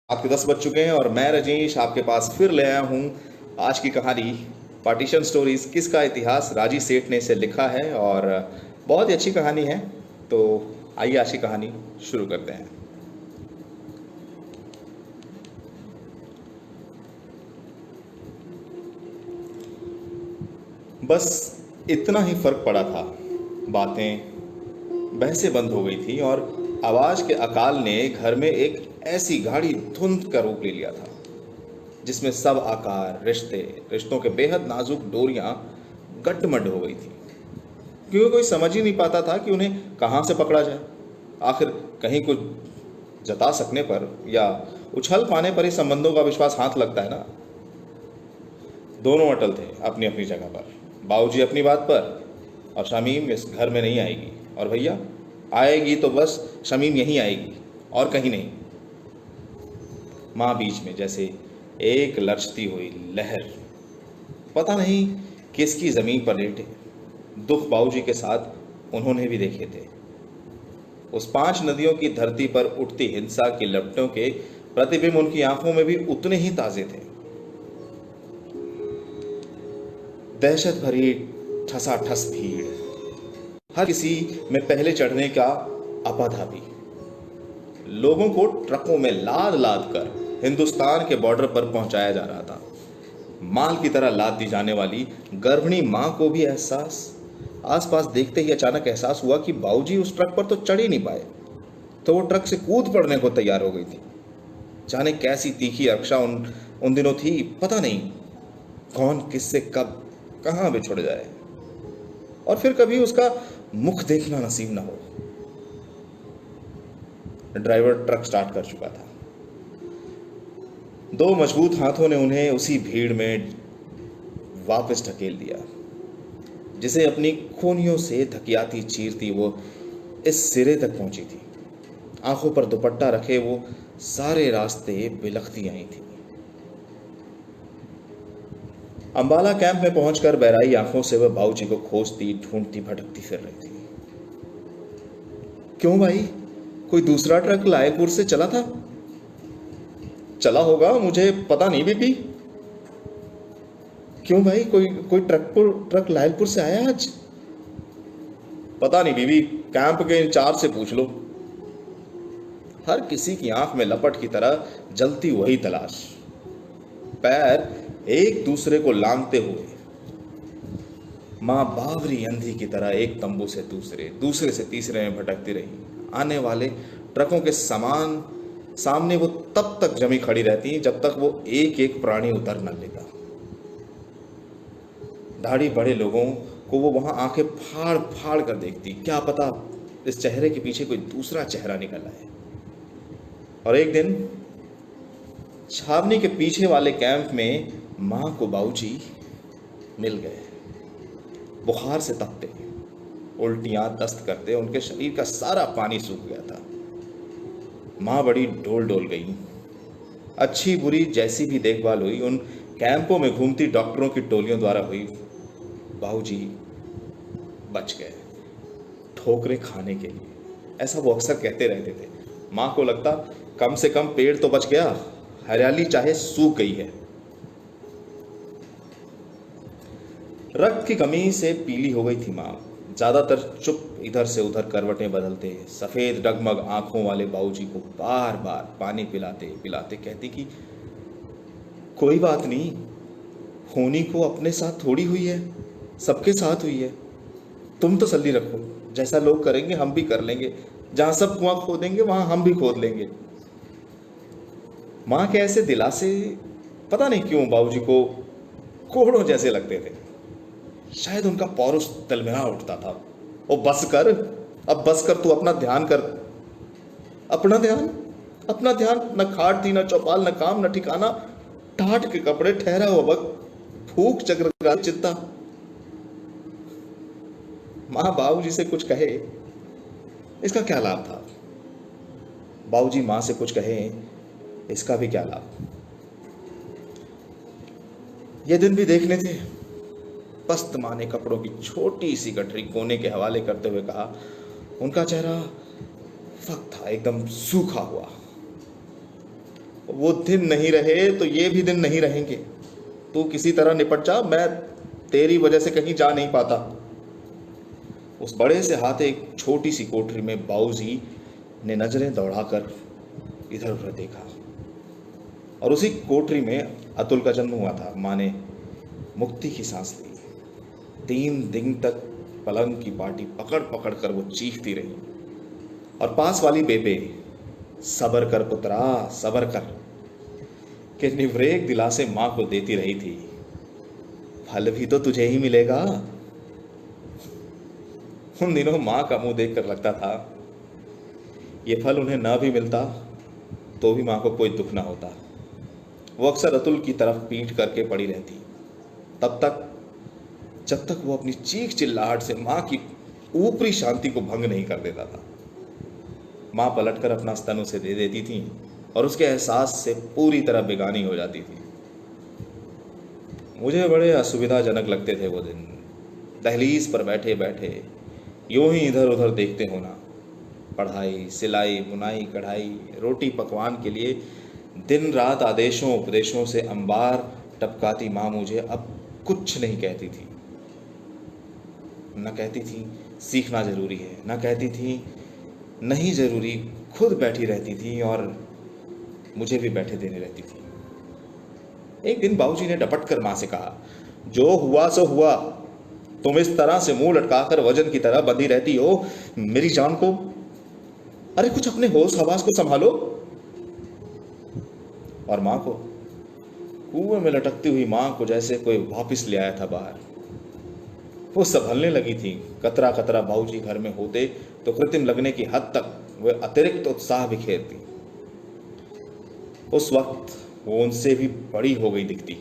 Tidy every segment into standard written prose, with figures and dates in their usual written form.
आपके 10 बज चुके हैं और मैं रजनीश आपके पास फिर ले आया हूँ आज की कहानी पार्टीशन स्टोरीज। किसका इतिहास राजी सेठ ने इसे लिखा है और बहुत ही अच्छी कहानी है। तो आइए आज की कहानी शुरू करते हैं। बस इतना ही फर्क पड़ा था। बातें बहसें बंद हो गई थी और आवाज के अकाल ने घर में एक ऐसी गाढ़ी धुंध का रूप ले लिया था जिसमें सब आकार रिश्तों के बेहद नाजुक डोरियां गड्ढमड्ढ हो गई थी, क्योंकि कोई समझ ही नहीं पाता था कि उन्हें कहाँ से पकड़ा जाए। आखिर कहीं कुछ जता सकने पर या उछल पाने पर ही संबंधों का विश्वास हाथ लगता है ना। दोनों अटल थे अपनी अपनी जगह पर। बाबूजी अपनी बात पर और शमीम इस घर में नहीं आएगी, और भैया आएगी तो बस शमीम यहीं आएगी और कहीं नहीं। माँ बीच में जैसे एक लरचती हुई लहर, पता नहीं किसकी जमीन पर लेटे। दुख बाबूजी के साथ उन्होंने भी देखे थे। उस 5 नदियों की धरती पर उठती हिंसा की लपटों के प्रतिबिंब उनकी आंखों में भी उतने ही ताजे थे। दहशत भरी ठसाठस भीड़, हर किसी में पहले चढ़ने का अपाधापी। लोगों को ट्रकों में लाद लाद कर हिंदुस्तान के बॉर्डर पर पहुंचाया जा रहा था। माल की तरह लाद दी जाने वाली गर्भिणी मां को भी आसपास देखते ही अचानक एहसास हुआ कि बाबूजी उस ट्रक पर तो चढ़ ही नहीं पाए, तो वो ट्रक से कूद पड़ने को तैयार हो गई थी। जाने कैसी तीखी रक्षा उन दिनों थी, पता नहीं कौन किससे कब कहां बिछुड़ जाए और फिर कभी उसका मुख देखना नसीब ना हो। ड्राइवर ट्रक स्टार्ट कर चुका था। 2 मजबूत हाथों ने उन्हें उसी भीड़ में वापस ढकेल दिया जिसे अपनी खूनियों से धकियाती चीरती वो इस सिरे तक पहुंची थी। आंखों पर दुपट्टा रखे वो सारे रास्ते बिलखती आई थी। अंबाला कैंप में पहुंचकर बहराई आंखों से वह बाबूजी को खोजती ढूंढती भटकती फिर रही थी। क्यों भाई, कोई दूसरा ट्रक लायलपुर से चला था? चला होगा, मुझे पता नहीं बीबी। क्यों भाई, कोई ट्रक लायलपुर से आया आज? पता नहीं बीबी, कैंप के इंचार्ज से पूछ लो। हर किसी की आंख में लपट की तरह जलती वही तलाश, पैर एक दूसरे को लांघते हुए। मां बावरी अंधी की तरह एक तंबू से दूसरे से तीसरे में भटकती रही। आने वाले ट्रकों के सामने वो तब तक जमी खड़ी रहती जब तक वो एक एक प्राणी उतर न लेता। दाढ़ी बड़े लोगों को वो वहां आंखें फाड़ फाड़ कर देखती, क्या पता इस चेहरे के पीछे कोई दूसरा चेहरा निकल आए। और एक दिन छावनी के पीछे वाले कैंप में मां को बाबूजी मिल गए। बुखार से तपते, उल्टियां दस्त करते, उनके शरीर का सारा पानी सूख गया था। मां बड़ी डोल डोल गई। अच्छी बुरी जैसी भी देखभाल हुई उन कैंपों में घूमती डॉक्टरों की टोलियों द्वारा हुई, बाबूजी बच गए ठोकरें खाने के लिए, ऐसा वो अक्सर कहते रहते थे। मां को लगता कम से कम पेड़ तो बच गया, हरियाली चाहे सूख गई है। रक्त की कमी से पीली हो गई थी मां। ज्यादातर चुप इधर से उधर करवटें बदलते सफेद डगमग आंखों वाले बाबूजी को बार बार पानी पिलाते पिलाते कहती कि कोई बात नहीं, होनी को अपने साथ थोड़ी हुई है, सबके साथ हुई है। तुम तसल्ली रखो, जैसा लोग करेंगे हम भी कर लेंगे, जहां सब कुआं खोदेंगे वहां हम भी खोद लेंगे। मां के ऐसे दिलासे पता नहीं क्यों बाबूजी को कोहड़ों जैसे लगते थे। शायद उनका पौरुष तिलमिला उठता था। ओ बस कर, अब बस कर, तू अपना ध्यान कर। अपना ध्यान, न खाट थी, न चौपाल, न काम, न ठिकाना, टाट के कपड़े, ठहरा हुआ वक्त, भूख चक्र चित्ता। मां बाबूजी से कुछ कहे, इसका क्या लाभ था? बाबूजी मां से कुछ कहे, इसका भी क्या लाभ? ये दिन भी देखने थे। पस्त माँ ने कपड़ों की छोटी सी गठरी कोने के हवाले करते हुए कहा। उनका चेहरा फक था, एकदम सूखा हुआ। वो वो दिन नहीं रहे तो ये भी दिन नहीं रहेंगे। तू किसी तरह निपट जा, मैं तेरी वजह से कहीं जा नहीं पाता। उस बड़े से हाथ एक छोटी सी कोठरी में बाऊजी ने नजरें दौड़ाकर इधर उधर देखा, और उसी कोठरी में अतुल का जन्म हुआ था। माँ ने मुक्ति की सांस ली। 3 दिन तक पलंग की पाटी पकड़ पकड़ कर वो चीखती रही, और पास वाली बेबे सबर कर पुत्रा सबर कर के निवरेक दिलासे मां को देती रही थी। फल भी तो तुझे ही मिलेगा। उन दिनों मां का मुंह देखकर लगता था ये फल उन्हें ना भी मिलता तो भी मां को कोई दुख ना होता। वो अक्सर अतुल की तरफ पीठ करके पड़ी रहती, तब तक जब तक वो अपनी चीख चिल्लाहट से मां की ऊपरी शांति को भंग नहीं कर देता था। मां पलटकर अपना स्तन उसे दे देती थी और उसके एहसास से पूरी तरह बेगानी हो जाती थी। मुझे बड़े असुविधाजनक लगते थे वो दिन। दहलीज पर बैठे बैठे यूं ही इधर उधर देखते होना। पढ़ाई, सिलाई, बुनाई, कढ़ाई, रोटी पकवान के लिए दिन रात आदेशों उपदेशों से अंबार टपकाती माँ मुझे अब कुछ नहीं कहती थी। न कहती थी सीखना जरूरी है, न कहती थी नहीं जरूरी, खुद बैठी रहती थी और मुझे भी बैठे देने रहती थी। एक दिन बाबूजी ने डपट कर माँ से कहा, जो हुआ सो हुआ, तुम इस तरह से मुंह लटकाकर वजन की तरह बंधी रहती हो मेरी जान को। अरे कुछ अपने होश हवास को संभालो। और मां को, कुएं में लटकती हुई मां को जैसे कोई वापस ले आया था बाहर। वो संभलने लगी थी। कतरा कतरा बाबूजी घर में होते तो कृत्रिम लगने की हद तक वह अतिरिक्त उत्साह बिखेरती। उस वक्त वो उनसे भी बड़ी हो गई दिखती।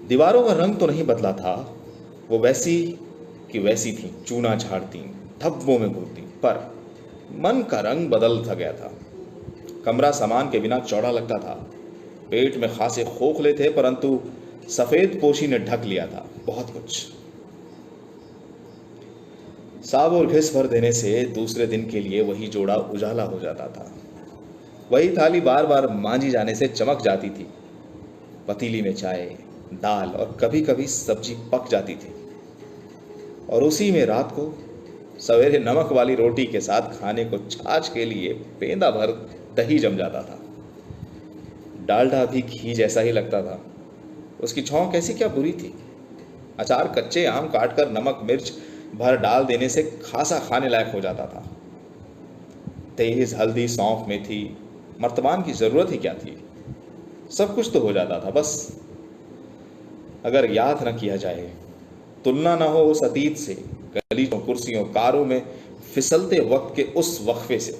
दीवारों का रंग तो नहीं बदला था, वो वैसी की वैसी थी, चूना झाड़ती, धब्बों में घूरती, पर मन का रंग बदल सा गया था। कमरा सामान के बिना चौड़ा लगता था। पेट में खासे खोखले थे, परंतु सफेद पोशी ने ढक लिया था बहुत कुछ। साब और घिस भर देने से दूसरे दिन के लिए वही जोड़ा उजाला हो जाता था। वही थाली बार बार मांजी जाने से चमक जाती थी। पतीली में चाय, दाल और कभी कभी सब्जी पक जाती थी, और उसी में रात को सवेरे नमक वाली रोटी के साथ खाने को छाछ के लिए पेंदा भर दही जम जाता था। डालडा भी घी जैसा ही लगता था। उसकी छौं कैसी क्या बुरी थी। अचार कच्चे आम काटकर नमक मिर्च भर डाल देने से खासा खाने लायक हो जाता था। तेज हल्दी, सौंफ, मेथी, मर्तबान की जरूरत ही क्या थी। सब कुछ तो हो जाता था, बस अगर याद न किया जाए, तुलना न हो उस अतीत से, गलीचों, कुर्सियों, कारों में फिसलते वक्त के उस वक्फे से,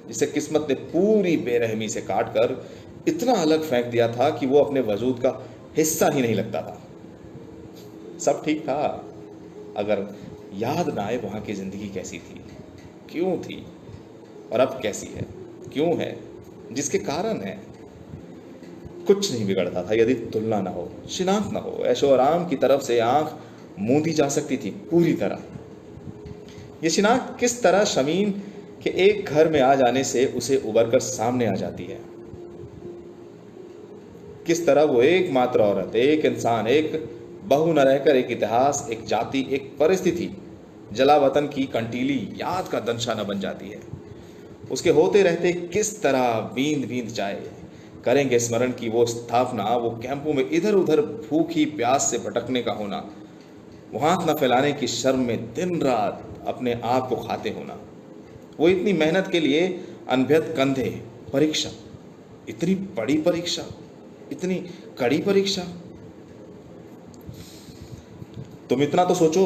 जिसे किस्मत ने पूरी बेरहमी से काट कर इतना अलग फेंक दिया था कि वो अपने वजूद का हिस्सा ही नहीं लगता था। सब ठीक था अगर याद ना आए वहां की जिंदगी कैसी थी, क्यों थी, और अब कैसी है, क्यों है, जिसके कारण है। कुछ नहीं बिगड़ता था यदि तुलना ना हो, शिनाख्त ना हो। ऐशो आराम की तरफ से आंख मूंदी जा सकती थी पूरी तरह। ये शिनाख्त किस तरह शमीम के एक घर में आ जाने से उसे उबर कर सामने आ जाती है। किस तरह वो एकमात्र औरत, एक इंसान, एक बहू न रहकर एक इतिहास, एक जाति, एक परिस्थिति, जलावतन की कंटीली याद का दंशा न बन जाती है। उसके होते रहते किस तरह बींद बींद जाए करेंगे स्मरण की वो स्थापना, वो कैंपों में इधर उधर भूखी प्यास से भटकने का होना, वो हाथ न फैलाने की शर्म में दिन रात अपने आप को खाते होना, वो इतनी मेहनत के लिए अनभ्यत कंधे, परीक्षा, इतनी बड़ी परीक्षा, इतनी कड़ी परीक्षा। तुम इतना तो सोचो,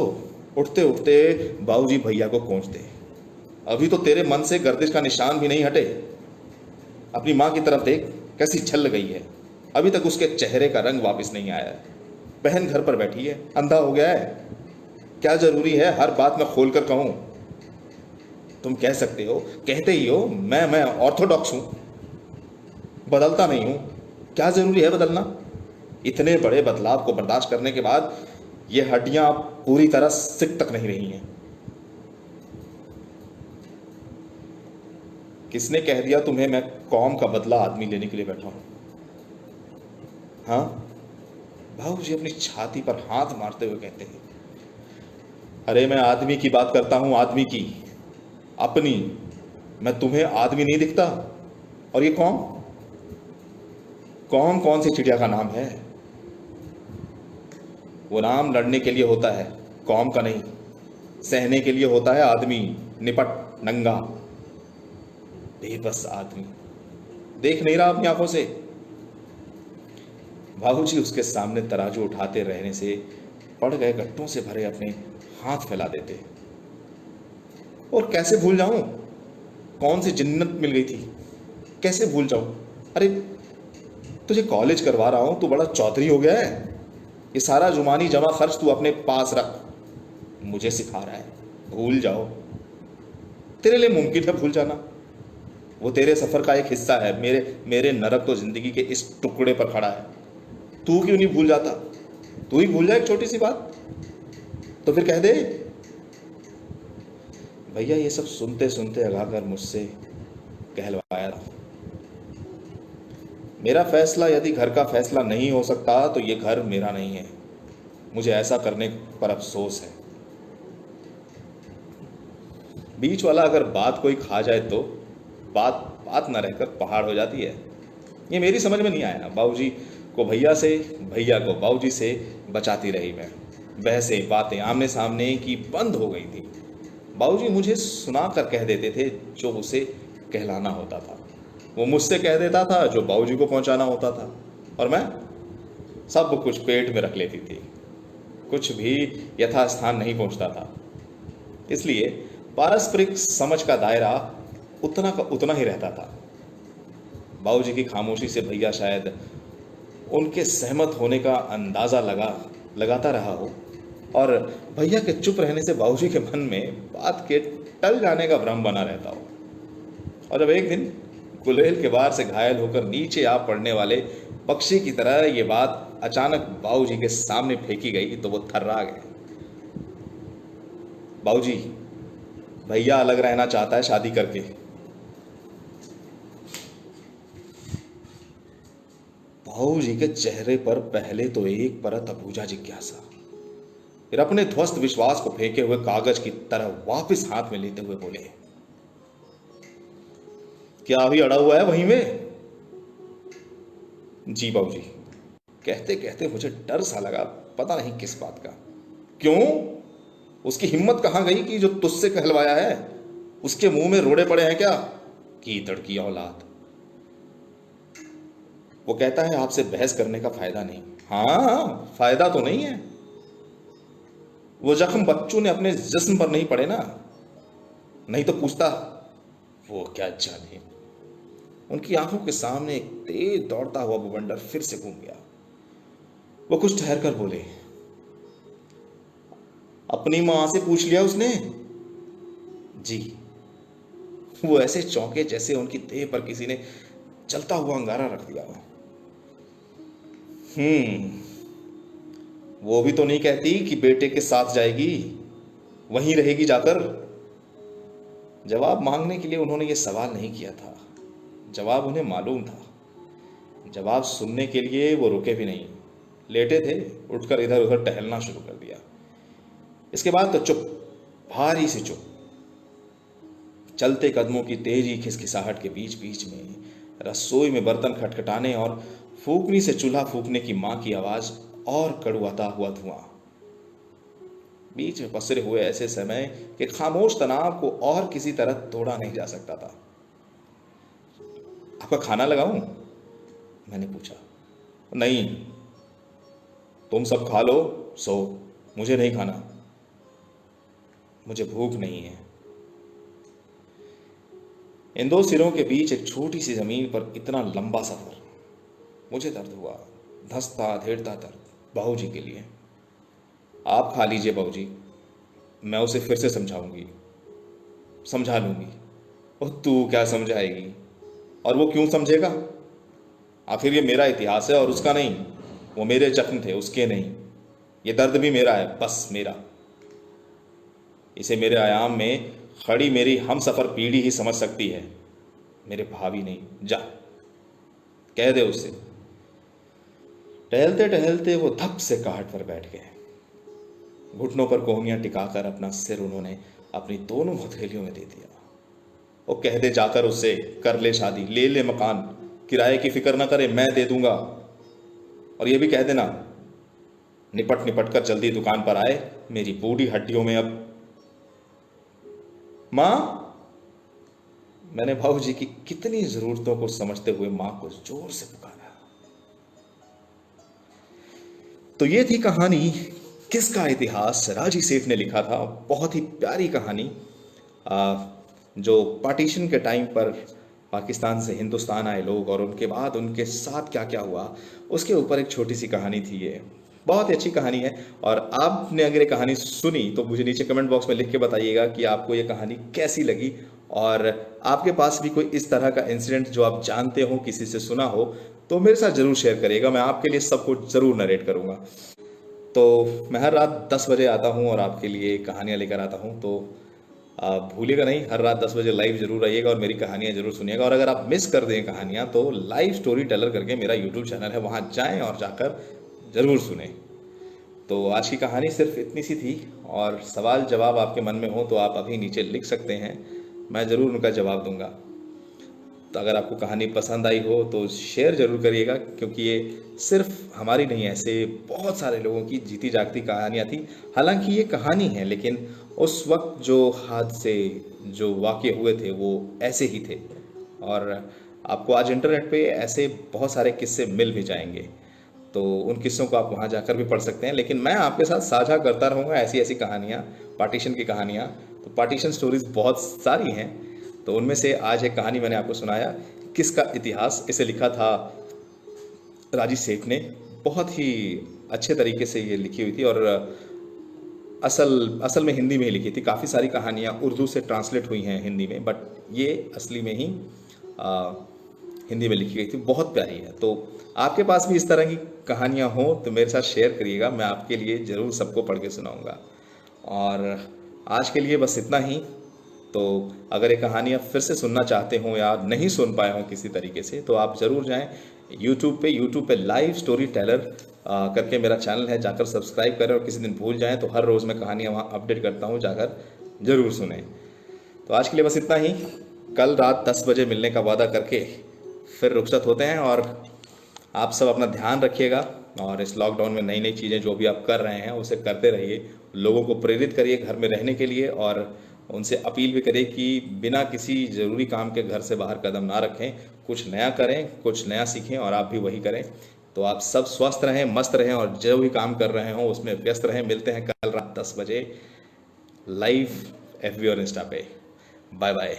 उठते उठते बाबूजी भैया को कोंचते, अभी तो तेरे मन से गर्दिश का निशान भी नहीं हटे। अपनी मां की तरफ देख, कैसी छल गई है, अभी तक उसके चेहरे का रंग वापस नहीं आया है। बहन घर पर बैठी है, अंधा हो गया है। क्या जरूरी है हर बात में खोलकर कहूं? तुम कह सकते हो, कहते ही हो मैं ऑर्थोडॉक्स हूं, बदलता नहीं हूं। क्या जरूरी है बदलना? इतने बड़े बदलाव को बर्दाश्त करने के बाद ये हड्डियां पूरी तरह सिक तक नहीं रही हैं। किसने कह दिया तुम्हें मैं कौम का बदला आदमी लेने के लिए बैठा हूं? हाँ? बाबूजी अपनी छाती पर हाथ मारते हुए कहते हैं, अरे मैं आदमी की बात करता हूं, आदमी की, अपनी। मैं तुम्हें आदमी नहीं दिखता? और ये कौम, कौम कौन सी चिड़िया का नाम है? वो नाम लड़ने के लिए होता है, कौम का नहीं। सहने के लिए होता है आदमी, निपट नंगा बेबस आदमी। देख नहीं रहा अपनी आंखों से? बाबूजी उसके सामने तराजू उठाते रहने से पड़ गए गट्टों से भरे अपने हाथ फैला देते। और कैसे भूल जाऊं, कौन सी जन्नत मिल गई थी, कैसे भूल जाऊं? अरे तुझे कॉलेज करवा रहा हूं, तू बड़ा चौधरी हो गया है। ये सारा जुमानी जमा खर्च तू अपने पास रख, मुझे सिखा रहा है भूल जाओ। तेरे लिए मुमकिन है भूल जाना, वो तेरे सफर का एक हिस्सा है। मेरे मेरे नरक तो जिंदगी के इस टुकड़े पर खड़ा है। तू क्यों नहीं भूल जाता? तू ही भूल जाए एक छोटी सी बात तो फिर कह दे। भैया ये सब सुनते सुनते अगाकर मुझसे कहलवाया था, मेरा फैसला यदि घर का फैसला नहीं हो सकता तो ये घर मेरा नहीं है। मुझे ऐसा करने पर अफसोस है। बीच वाला अगर बात कोई खा जाए तो बात बात न रहकर पहाड़ हो जाती है। ये मेरी समझ में नहीं आया। बाबूजी को भैया से, भैया को बाबूजी से बचाती रही मैं। बहसें बातें आमने सामने की बंद हो गई थी। बाबूजी मुझे सुना कर कह देते थे जो उसे कहलाना होता था, वो मुझसे कह देता था जो बाबूजी को पहुंचाना होता था, और मैं सब कुछ पेट में रख लेती थी। कुछ भी यथास्थान नहीं पहुंचता था। इसलिए पारस्परिक समझ का दायरा उतना का उतना ही रहता था। बाबूजी की खामोशी से भैया शायद उनके सहमत होने का अंदाजा लगाता रहा हो, और भैया के चुप रहने से बाबूजी के मन में बात के टल जाने का भ्रम बना रहता हो। और जब एक दिन गुलेल के बार से घायल होकर नीचे आ पड़ने वाले पक्षी की तरह ये बात अचानक बाबूजी के सामने फेंकी गई तो वो थर्रा गए। बाबूजी, भैया अलग रहना चाहता है शादी करके। बाबूजी के चेहरे पर पहले तो एक परत अबूझा जिज्ञासा, फिर अपने ध्वस्त विश्वास को फेंके हुए कागज की तरह वापस हाथ में लेते हुए बोले, क्या अभी अड़ा हुआ है वहीं में? जी बाबूजी। कहते कहते मुझे डर सा लगा, पता नहीं किस बात का। क्यों? उसकी हिम्मत कहां गई कि जो तुझसे कहलवाया है उसके मुंह में रोड़े पड़े हैं क्या? कीचड़ की औलाद। वो कहता है आपसे बहस करने का फायदा नहीं। हाँ, फायदा तो नहीं है। वो जख्म बच्चों ने अपने जिस्म पर नहीं पड़े ना, नहीं तो पूछता। वो क्या जाने। उनकी आंखों के सामने एक तेज दौड़ता हुआ बवंडर फिर से घूम गया। वो कुछ ठहर कर बोले, अपनी मां से पूछ लिया उसने? जी। वो ऐसे चौंके जैसे उनकी देह पर किसी ने चलता हुआ अंगारा रख दिया हो। वो भी तो नहीं कहती कि बेटे के साथ जाएगी, वहीं रहेगी जाकर। जवाब मांगने के लिए उन्होंने ये सवाल नहीं किया था, जवाब उन्हें मालूम था। जवाब सुनने के लिए वो रुके भी नहीं, लेटे थे, उठकर इधर उधर टहलना शुरू कर दिया। इसके बाद तो चुप, भारी सी चुप। चलते कदमों की तेजी खिसखिसाहट के बीच बीच में रसोई में बर्तन खटखटाने और फूकनी से चूल्हा फूकने की मां की आवाज और कड़ुआता हुआ धुआं। बीच में पसरे हुए ऐसे समय कि खामोश तनाव को और किसी तरह तोड़ा नहीं जा सकता था। आपका खाना लगाऊं? मैंने पूछा। नहीं, तुम सब खा लो, सो मुझे नहीं खाना। मुझे भूख नहीं है। इन दो सिरों के बीच एक छोटी सी जमीन पर इतना लंबा सफर। मुझे दर्द हुआ, धंसता धेड़ता दर्द। बाबूजी के लिए। आप खा लीजिए बाबूजी, मैं उसे फिर से समझाऊंगी, समझा लूंगी। और तू क्या समझाएगी? और वो क्यों समझेगा? आखिर ये मेरा इतिहास है और उसका नहीं। वो मेरे जख्म थे, उसके नहीं। ये दर्द भी मेरा है, बस मेरा। इसे मेरे आयाम में खड़ी मेरी हम सफर पीढ़ी ही समझ सकती है। मेरे भाभी नहीं, जा कह दे उससे। टहलते टहलते वो धप से काट पर बैठ गए। घुटनों पर कोहनियां टिकाकर अपना सिर उन्होंने अपनी दोनों हथेलियों में दे दिया। वो कह दे जाकर उससे, कर ले शादी, ले ले मकान, किराए की फिक्र ना करे, मैं दे दूंगा। और ये भी कह देना, निपट निपट कर जल्दी दुकान पर आए, मेरी बूढ़ी हड्डियों में अब। मां, मैंने भाऊजी की कितनी जरूरतों को समझते हुए मां को जोर से पुकारा। तो ये थी कहानी किसका इतिहास, राजी सेठ ने लिखा था। बहुत ही प्यारी कहानी, जो पार्टीशन के टाइम पर पाकिस्तान से हिंदुस्तान आए लोग और उनके बाद उनके साथ क्या क्या हुआ, उसके ऊपर एक छोटी सी कहानी थी। ये बहुत ही अच्छी कहानी है। और आपने अगर ये कहानी सुनी तो मुझे नीचे कमेंट बॉक्स में लिख के बताइएगा कि आपको ये कहानी कैसी लगी, और आपके पास भी कोई इस तरह का इंसिडेंट जो आप जानते हो, किसी से सुना हो, तो मेरे साथ ज़रूर शेयर करिएगा। मैं आपके लिए सब कुछ ज़रूर नरेट करूँगा। तो मैं हर रात 10 बजे आता हूँ और आपके लिए कहानियाँ लेकर आता हूँ। तो आप भूलिएगा नहीं, हर रात 10 बजे लाइव जरूर रहिएगा और मेरी कहानियाँ जरूर सुनिएगा। और अगर आप मिस कर दें कहानियाँ तो लाइव स्टोरी टेलर करके मेरा यूट्यूब चैनल है, वहाँ जाएं और जाकर ज़रूर सुने। तो आज की कहानी सिर्फ इतनी सी थी, और सवाल जवाब आपके मन में हो तो आप अभी नीचे लिख सकते हैं, मैं ज़रूर उनका जवाब दूंगा। तो अगर आपको कहानी पसंद आई हो तो शेयर ज़रूर करिएगा, क्योंकि ये सिर्फ हमारी नहीं, ऐसे बहुत सारे लोगों की जीती जागती कहानियाँ थी। हालांकि ये कहानी है, लेकिन उस वक्त जो हादसे, जो वाक़ये हुए थे वो ऐसे ही थे। और आपको आज इंटरनेट पे ऐसे बहुत सारे किस्से मिल भी जाएंगे, तो उन किस्सों को आप वहाँ जाकर भी पढ़ सकते हैं। लेकिन मैं आपके साथ साझा करता रहूँगा ऐसी ऐसी कहानियाँ, पार्टीशन की कहानियाँ। तो पार्टीशन स्टोरीज बहुत सारी हैं, तो उनमें से आज एक कहानी मैंने आपको सुनाया, किसका इतिहास। इसे लिखा था राजी सेठ ने। बहुत ही अच्छे तरीके से ये लिखी हुई थी, और असल में हिंदी में ही लिखी थी। काफ़ी सारी कहानियाँ उर्दू से ट्रांसलेट हुई हैं हिंदी में, बट ये असली में ही हिंदी में लिखी गई थी। बहुत प्यारी है। तो आपके पास भी इस तरह की कहानियाँ हों तो मेरे साथ शेयर करिएगा, मैं आपके लिए ज़रूर सबको पढ़ के सुनाऊँगा। और आज के लिए बस इतना ही। तो अगर ये कहानियाँ फिर से सुनना चाहते हो या नहीं सुन पाए हों किसी तरीके से, तो आप ज़रूर जाएं यूट्यूब पे लाइव स्टोरी टेलर करके मेरा चैनल है, जाकर सब्सक्राइब करें। और किसी दिन भूल जाएं तो हर रोज़ मैं कहानियाँ वहाँ अपडेट करता हूँ, जाकर ज़रूर सुनें। तो आज के लिए बस इतना ही। कल रात 10 बजे मिलने का वादा करके फिर रुखसत होते हैं। और आप सब अपना ध्यान रखिएगा, और इस लॉकडाउन में नई नई चीज़ें जो भी आप कर रहे हैं उसे करते रहिए। लोगों को प्रेरित करिए घर में रहने के लिए, और उनसे अपील भी करें कि बिना किसी ज़रूरी काम के घर से बाहर कदम ना रखें, कुछ नया करें, कुछ नया सीखें, और आप भी वही करें। तो आप सब स्वस्थ रहें, मस्त रहें, और जो भी काम कर रहे हों उसमें व्यस्त रहें। मिलते हैं कल रात 10 बजे लाइव FB और इंस्टा पे। Bye bye.